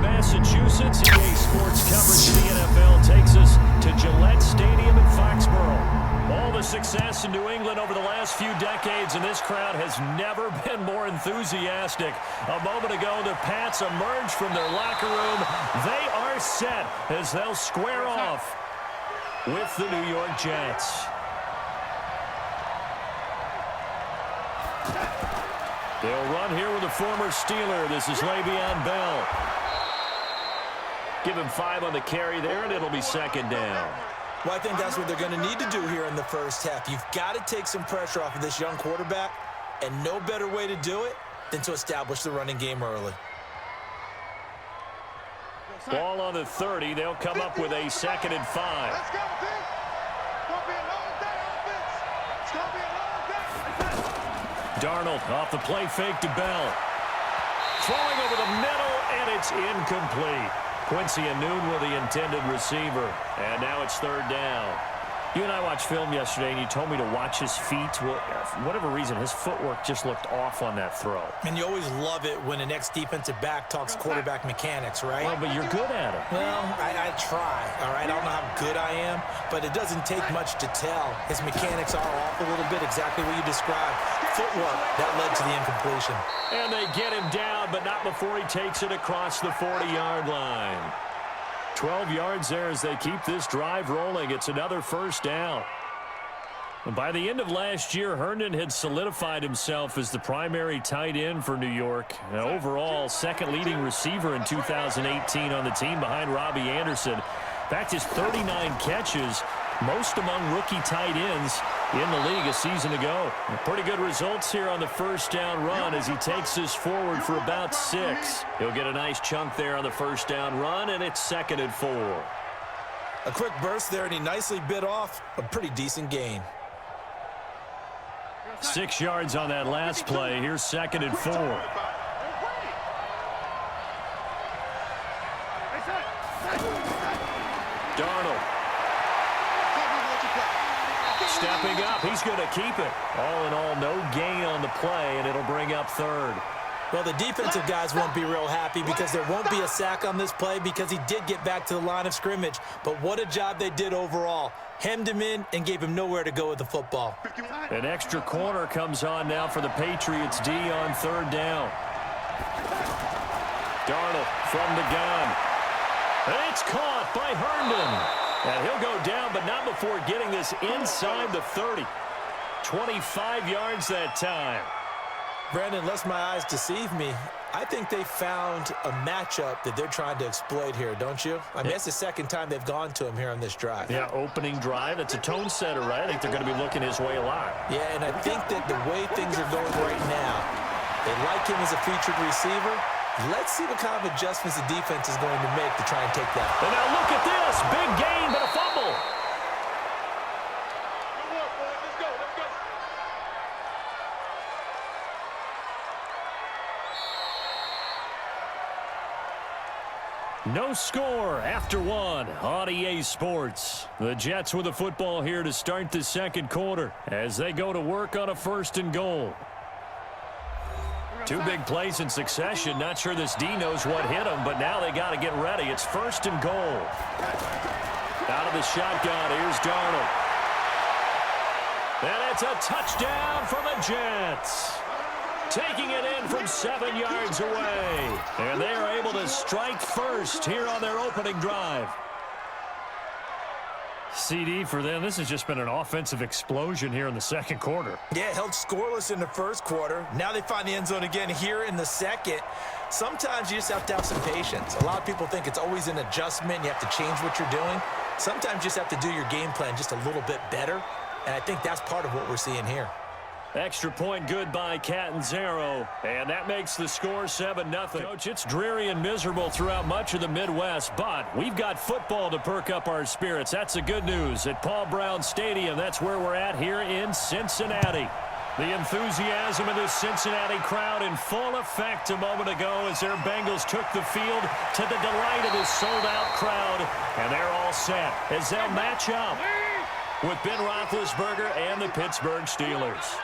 Massachusetts, EA Sports coverage of the NFL takes us to Gillette Stadium in Foxborough. All the success in New England over the last few decades, and this crowd has never been more enthusiastic. A moment ago, the Pats emerged from their locker room. They are set as they'll square off with the New York Jets. They'll run here with a former Steeler. This is Le'Veon Bell. Give him 5 on the carry there, and it'll be second down. Well, I think that's what they're going to need to do here in the first half. You've got to take some pressure off of this young quarterback, and no better way to do it than to establish the running game early. Ball on the 30. They'll come up with a 2nd and 5. Let's go, team. It's going to be a long day offense. It's going to be a long day. Darnold off the play fake to Bell. Throwing over the middle, and it's incomplete. Quincy Anoon with the intended receiver. And now it's 3rd down. You and I watched film yesterday, and you told me to watch his feet. Well, for whatever reason, his footwork just looked off on that throw. And you always love it when an ex-defensive back talks quarterback mechanics, right? Well, but you're good at it. Well, I try, all right? I don't know how good I am, but it doesn't take much to tell. His mechanics are off a little bit, exactly what you described. Footwork, that led to the incompletion. And they get him down, but not before he takes it across the 40-yard line. 12 yards there as they keep this drive rolling. It's another 1st down. And by the end of last year, Herndon had solidified himself as the primary tight end for New York. And overall, 2nd leading receiver in 2018 on the team behind Robbie Anderson. In fact, his 39 catches, most among rookie tight ends in the league a season ago. Pretty good results here on the 1st down run as he takes this forward for about 6. He'll get a nice chunk there on the 1st down run, and it's 2nd and 4. A quick burst there, and he nicely bit off a pretty decent gain. 6 yards on that last play. Here's 2nd and 4. Darnold. Stepping up, he's going to keep it. All in all, no gain on the play, and it'll bring up 3rd. Well, the defensive guys won't be real happy because there won't be a sack on this play because he did get back to the line of scrimmage. But what a job they did overall. Hemmed him in and gave him nowhere to go with the football. An extra corner comes on now for the Patriots D on 3rd down. Darnold from the gun. And it's caught by Herndon. And he'll go down, but not before getting this inside the 30. 25 yards that time. Brandon, lest my eyes deceive me, I think they found a matchup that they're trying to exploit here, don't you? I mean, it's the 2nd time they've gone to him here on this drive. Yeah, opening drive. That's a tone setter, right? I think they're going to be looking his way a lot. Yeah, and I think that the way things are going right now, they like him as a featured receiver. Let's see what kind of adjustments the defense is going to make to try and take that. And now look at this. Big gain, but a fumble. No score after 1 on EA Sports. The Jets with the football here to start the 2nd quarter as they go to work on a 1st and goal. 2 big plays in succession. Not sure this D knows what hit him, but now they got to get ready. It's 1st and goal. Out of the shotgun, here's Darnold. And it's a touchdown for the Jets. Taking it in from 7 yards away. And they are able to strike first here on their opening drive. CD for them. This has just been an offensive explosion here in the 2nd quarter. Yeah, held scoreless in the 1st quarter. Now they find the end zone again here in the 2nd. Sometimes you just have to have some patience. A lot of people think it's always an adjustment. You have to change what you're doing. Sometimes you just have to do your game plan just a little bit better. And I think that's part of what we're seeing here. Extra point good by Catanzaro, and that makes the score 7-0. Coach, it's dreary and miserable throughout much of the Midwest, but we've got football to perk up our spirits. That's the good news at Paul Brown Stadium. That's where we're at here in Cincinnati. The enthusiasm of this Cincinnati crowd in full effect a moment ago as their Bengals took the field to the delight of this sold-out crowd. And they're all set as they'll match up with Ben Roethlisberger and the Pittsburgh Steelers.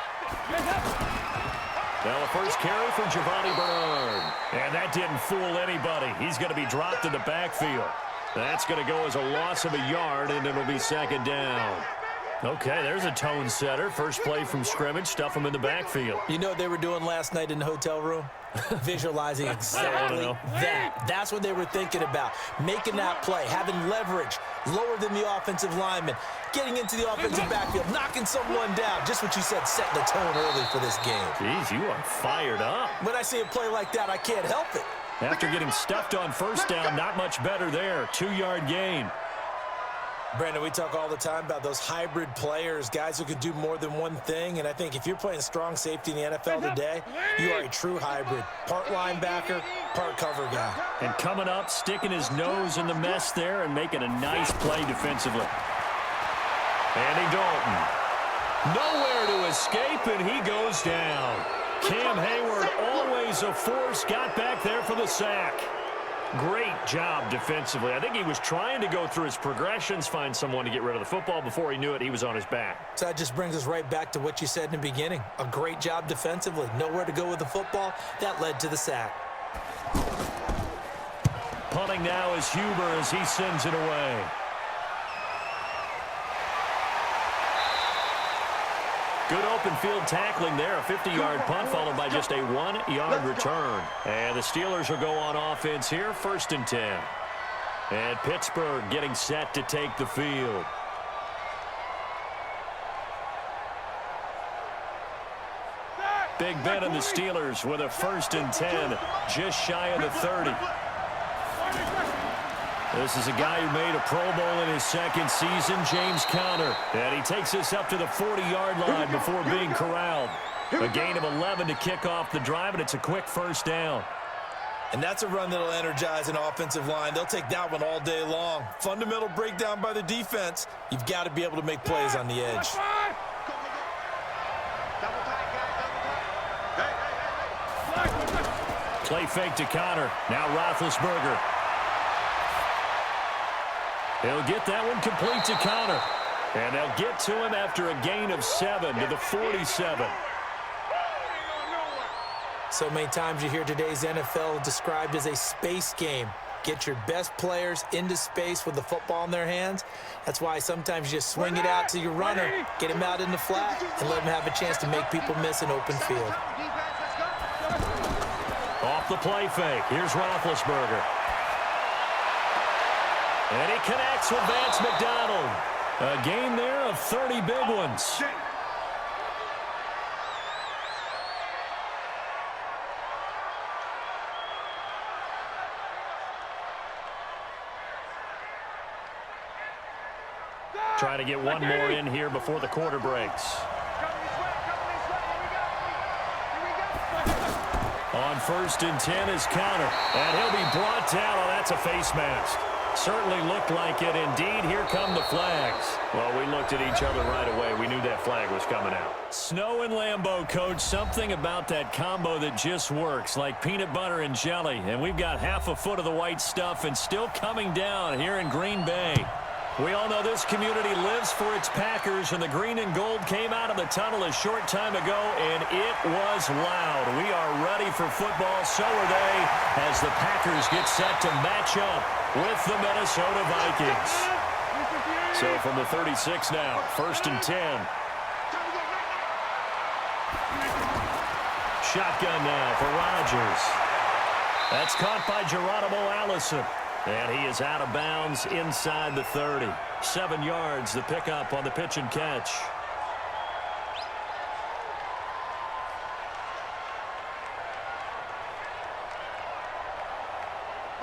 Now the first carry for Giovanni Bernard. And that didn't fool anybody. He's going to be dropped in the backfield. That's going to go as a loss of a yard, and it'll be second down. Okay, there's a tone setter. First play from scrimmage, stuff him in the backfield. You know what they were doing last night in the hotel room? Visualizing exactly that. That's what they were thinking about. Making that play, having leverage, lower than the offensive lineman, getting into the offensive backfield, knocking someone down. Just what you said, setting the tone early for this game. Jeez, you are fired up. When I see a play like that, I can't help it. After getting stuffed on first down, not much better there. 2-yard gain. Brandon, we talk all the time about those hybrid players, guys who could do more than one thing, and I think if you're playing strong safety in the NFL today, you are a true hybrid. Part linebacker, part cover guy. And coming up, sticking his nose in the mess there and making a nice play defensively. Andy Dalton. Nowhere to escape, and he goes down. Cam Hayward, always a force, got back there for the sack. Great job defensively. I think he was trying to go through his progressions, find someone to get rid of the football. Before he knew it, he was on his back. So that just brings us right back to what you said in the beginning. A great job defensively. Nowhere to go with the football. That led to the sack. Punting now is Huber as he sends it away. Good open field tackling there. A 50-yard punt followed by just a 1-yard return. And the Steelers will go on offense here, 1st and 10. And Pittsburgh getting set to take the field. Big Ben and the Steelers with a 1st and 10, just shy of the 30. This is a guy who made a Pro Bowl in his second season, James Conner. And he takes this up to the 40-yard line before being corralled. A gain of 11 to kick off the drive, and it's a quick first down. And that's a run that'll energize an offensive line. They'll take that one all day long. Fundamental breakdown by the defense. You've got to be able to make plays on the edge. Play fake to Conner. Now Roethlisberger. He'll get that one complete to Conner. And they'll get to him after a gain of 7 to the 47. So many times you hear today's NFL described as a space game. Get your best players into space with the football in their hands. That's why sometimes you just swing it out to your runner, get him out in the flat, and let him have a chance to make people miss an open field. Off the play fake. Here's Roethlisberger. And he connects with Vance McDonald. A gain there of 30 big ones. Trying to get one more in here before the quarter breaks. On 1st and 10 is Conner. And he'll be brought down. Oh, that's a face mask. Certainly looked like it. Indeed, here come the flags. Well, we looked at each other right away. We knew that flag was coming out. Snow and Lambeau, Coach. Something about that combo that just works, like peanut butter and jelly. And we've got half a foot of the white stuff and still coming down here in Green Bay. We all know this community lives for its Packers, and the green and gold came out of the tunnel a short time ago, and it was loud. We are ready for football, so are they, as the Packers get set to match up with the Minnesota Vikings. So from the 36 now, 1st and 10. Shotgun now for Rodgers. That's caught by Geronimo Allison. And he is out of bounds inside the 30. 7 yards, the pickup on the pitch and catch.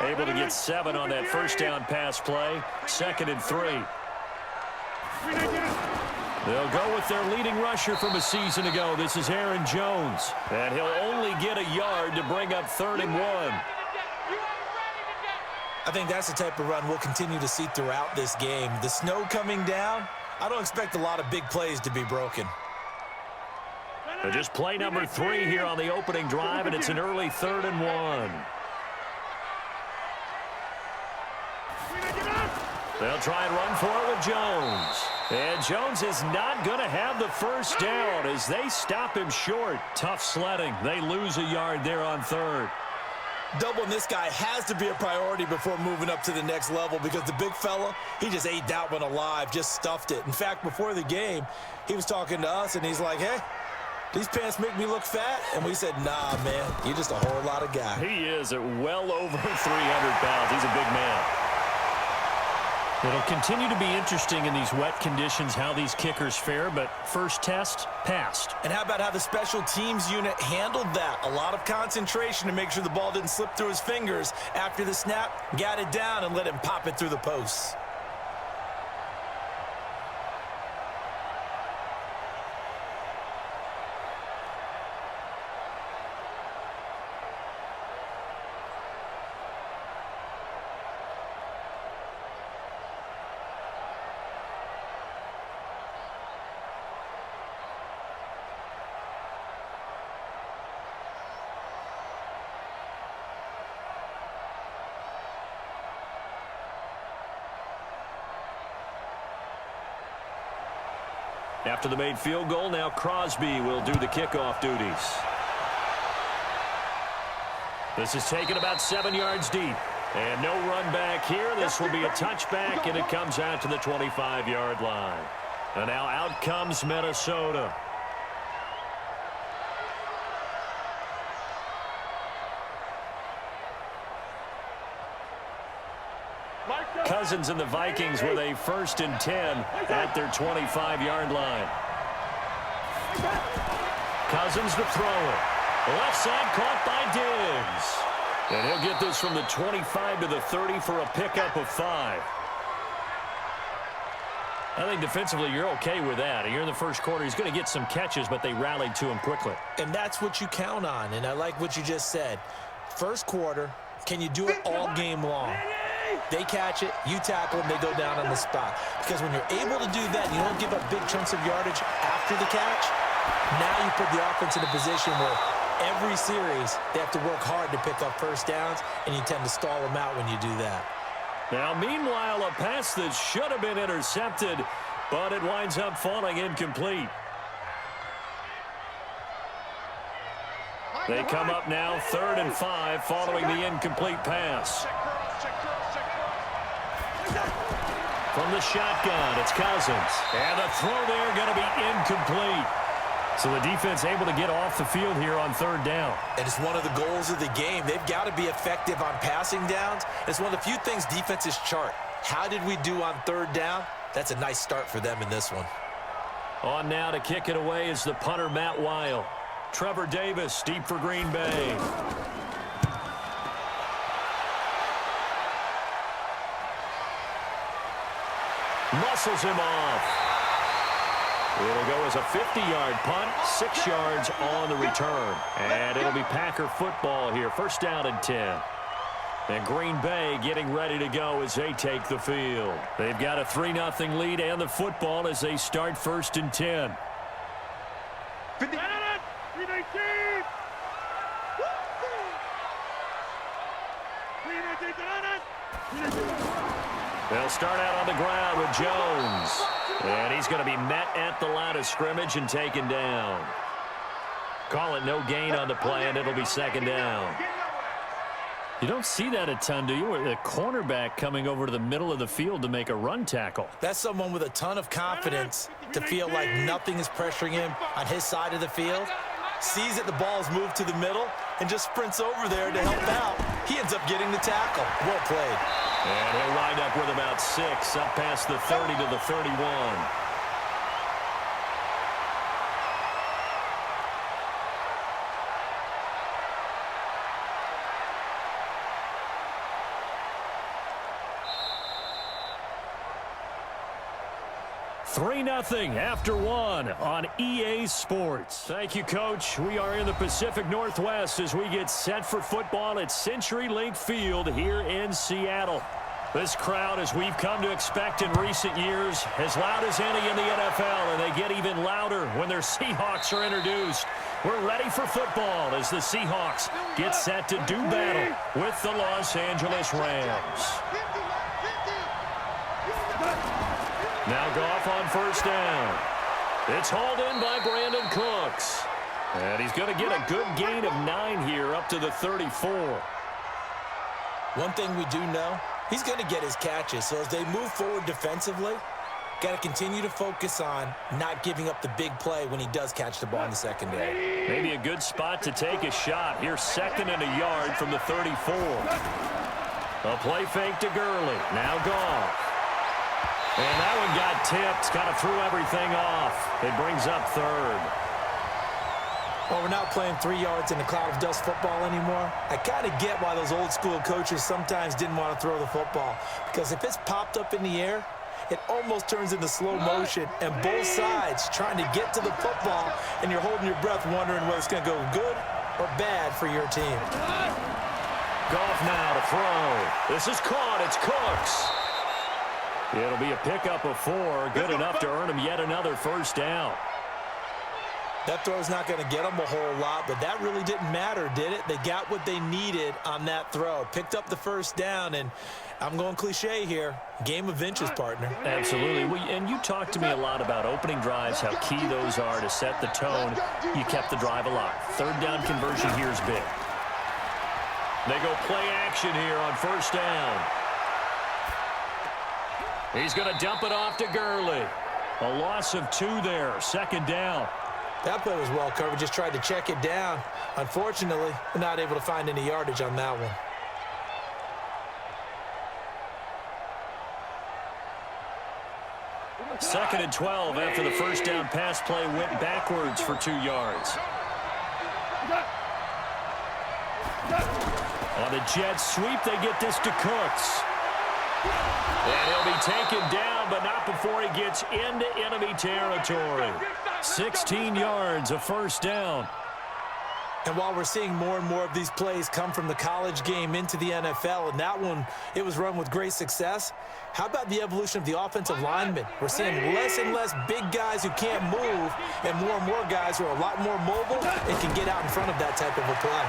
Able to get 7 on that first down pass play. 2nd and 3. They'll go with their leading rusher from a season ago. This is Aaron Jones. And he'll only get a yard to bring up 3rd and 1. I think that's the type of run we'll continue to see throughout this game. The snow coming down, I don't expect a lot of big plays to be broken. Just play number 3 here on the opening drive, and it's an early 3rd and 1. They'll try and run for it with Jones. And Jones is not going to have the first down as they stop him short. Tough sledding. They lose a yard there on 3rd. Doubling this guy has to be a priority before moving up to the next level because the big fella, he just ate that one alive, just stuffed it. In fact, before the game, he was talking to us, and he's like, hey, these pants make me look fat. And we said, nah, man, you're just a whole lot of guy. He is at well over 300 pounds. He's a big man. It'll continue to be interesting in these wet conditions how these kickers fare, but first test, passed. And how about how the special teams unit handled that? A lot of concentration to make sure the ball didn't slip through his fingers. After the snap, got it down and let him pop it through the posts. After the made field goal, now Crosby will do the kickoff duties. This is taken about 7 yards deep. And no run back here. This will be a touchback, and it comes out to the 25-yard line. And now out comes Minnesota. Cousins and the Vikings with a 1st and 10 at their 25-yard line. Cousins to throw it. Left side caught by Diggs. And he'll get this from the 25 to the 30 for a pickup of 5. I think defensively you're okay with that. You're in the first quarter. He's going to get some catches, but they rallied to him quickly. And that's what you count on, and I like what you just said. First quarter, can you do it all game long? They catch it, you tackle them, they go down on the spot. Because when you're able to do that, you don't give up big chunks of yardage after the catch, now you put the offense in a position where every series they have to work hard to pick up first downs, and you tend to stall them out when you do that. Now, meanwhile, a pass that should have been intercepted, but it winds up falling incomplete. They come up now 3rd and 5 following the incomplete pass. From the shotgun, it's Cousins. And the throw there going to be incomplete. So the defense able to get off the field here on 3rd down. And it's one of the goals of the game. They've got to be effective on passing downs. It's one of the few things defenses chart. How did we do on 3rd down? That's a nice start for them in this one. On now to kick it away is the punter, Matt Weil. Trevor Davis, deep for Green Bay. Muscles him off. It'll go as a 50-yard punt, 6 yards on the return. And it'll be Packer football here, 1st down and 10. And Green Bay getting ready to go as they take the field. They've got a 3-0 lead and the football as they start 1st and 10. They'll start out on the ground with Jones. And he's going to be met at the line of scrimmage and taken down. Call it no gain on the play, and it'll be 2nd down. You don't see that a ton, do you? A cornerback coming over to the middle of the field to make a run tackle. That's someone with a ton of confidence to feel like nothing is pressuring him on his side of the field. Sees that the ball's moved to the middle and just sprints over there to help out. He ends up getting the tackle. Well played. And he'll wind up with about 6 up past the 30 to the 31. Three 3-0 after 1 on EA Sports. Thank you, Coach. We are in the Pacific Northwest as we get set for football at CenturyLink Field here in Seattle. This crowd, as we've come to expect in recent years, as loud as any in the NFL, and they get even louder when their Seahawks are introduced. We're ready for football as the Seahawks get set to do battle with the Los Angeles Rams. Now Goff on first down. It's hauled in by Brandon Cooks. And he's going to get a good gain of 9 here up to the 34. One thing we do know, he's going to get his catches. So as they move forward defensively, got to continue to focus on not giving up the big play when he does catch the ball in the secondary. Maybe a good spot to take a shot. Here's 2nd and a yard from the 34. A play fake to Gurley. Now Goff. And that one got tipped. Kind of threw everything off. It brings up 3rd. Well, we're not playing 3 yards in a cloud of dust football anymore. I kind of get why those old school coaches sometimes didn't want to throw the football. Because if it's popped up in the air, it almost turns into slow motion. And both sides trying to get to the football, and you're holding your breath wondering whether it's going to go good or bad for your team. Goff now to throw. This is caught. It's Cooks. It'll be a pickup of 4. Good enough to earn him yet another first down. That throw's not going to get them a whole lot, but that really didn't matter, did it? They got what they needed on that throw. Picked up the first down, and I'm going cliche here. Game of inches, partner. Absolutely. And you talked to me a lot about opening drives, how key those are to set the tone. You kept the drive alive. 3rd down conversion here is big. They go play action here on first down. He's going to dump it off to Gurley. A loss of 2 there. 2nd down. That play was well covered. Just tried to check it down. Unfortunately, we're not able to find any yardage on that one. Second and 12 after the first down pass play went backwards for 2 yards. On the jet sweep, they get this to Cooks. And he'll be taken down, but not before he gets into enemy territory. 16 yards, a first down. And while we're seeing more and more of these plays come from the college game into the NFL, and that one, it was run with great success, how about the evolution of the offensive linemen? We're seeing less and less big guys who can't move, and more guys who are a lot more mobile and can get out in front of that type of a play.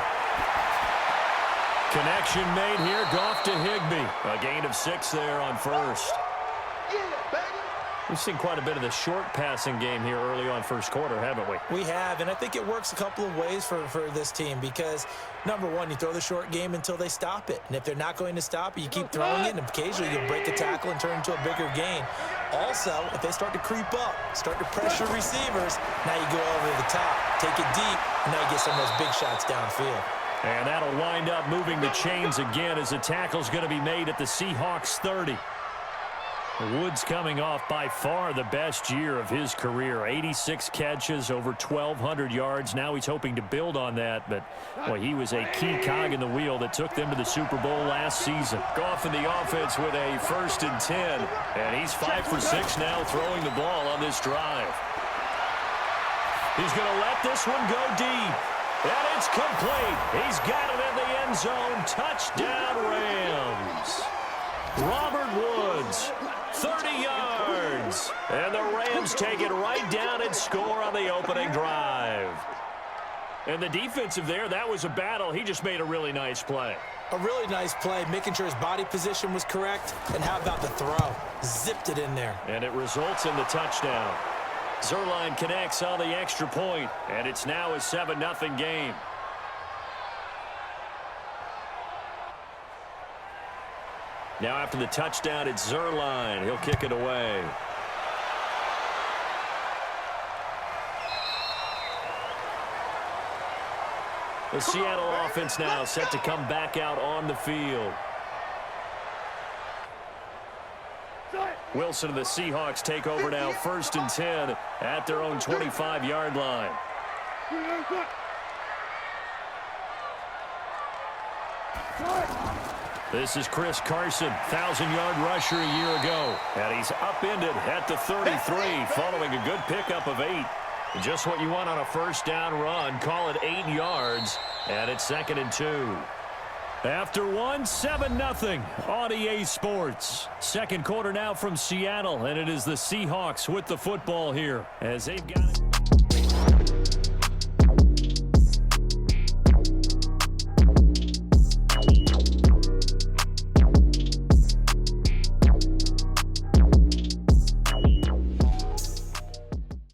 Connection made here, Goff to Higbee. A gain of 6 there on first. We've seen quite a bit of the short passing game here early on first quarter, haven't we? We have, and I think it works a couple of ways for this team because, number one, you throw the short game until they stop it. And if they're not going to stop it, you keep throwing it, and occasionally you'll break a tackle and turn it into a bigger gain. Also, if they start to creep up, start to pressure receivers, now you go over the top, take it deep, and now you get some of those big shots downfield. And that'll wind up moving the chains again as the tackle's going to be made at the Seahawks 30. Woods coming off by far the best year of his career. 86 catches, over 1,200 yards. Now he's hoping to build on that, but boy, he was a key cog in the wheel that took them to the Super Bowl last season. Goff in the offense with a 1st and 10, and he's 5 for 6 now throwing the ball on this drive. He's going to let this one go deep, and it's complete. He's got it in the end zone. Touchdown, Rams. Robert Woods, 30 yards. And the Rams take it right down and score on the opening drive. And the defensive there, that was a battle. He just made a really nice play. A really nice play, making sure his body position was correct. And how about the throw? Zipped it in there. And it results in the touchdown. Zerline connects on the extra point, and it's now a 7-0 game. Now after the touchdown, it's Zerline. He'll kick it away. The Seattle offense now set to come back out on the field. Wilson and the Seahawks take over now, 1st and 10 at their own 25-yard line. This is Chris Carson, 1,000-yard rusher a year ago. And he's upended at the 33 following a good pickup of 8. Just what you want on a first down run. Call it 8 yards, and it's 2nd and 2. After one, 7-0 on EA Sports. Second quarter now from Seattle, and it is the Seahawks with the football here as they've got it.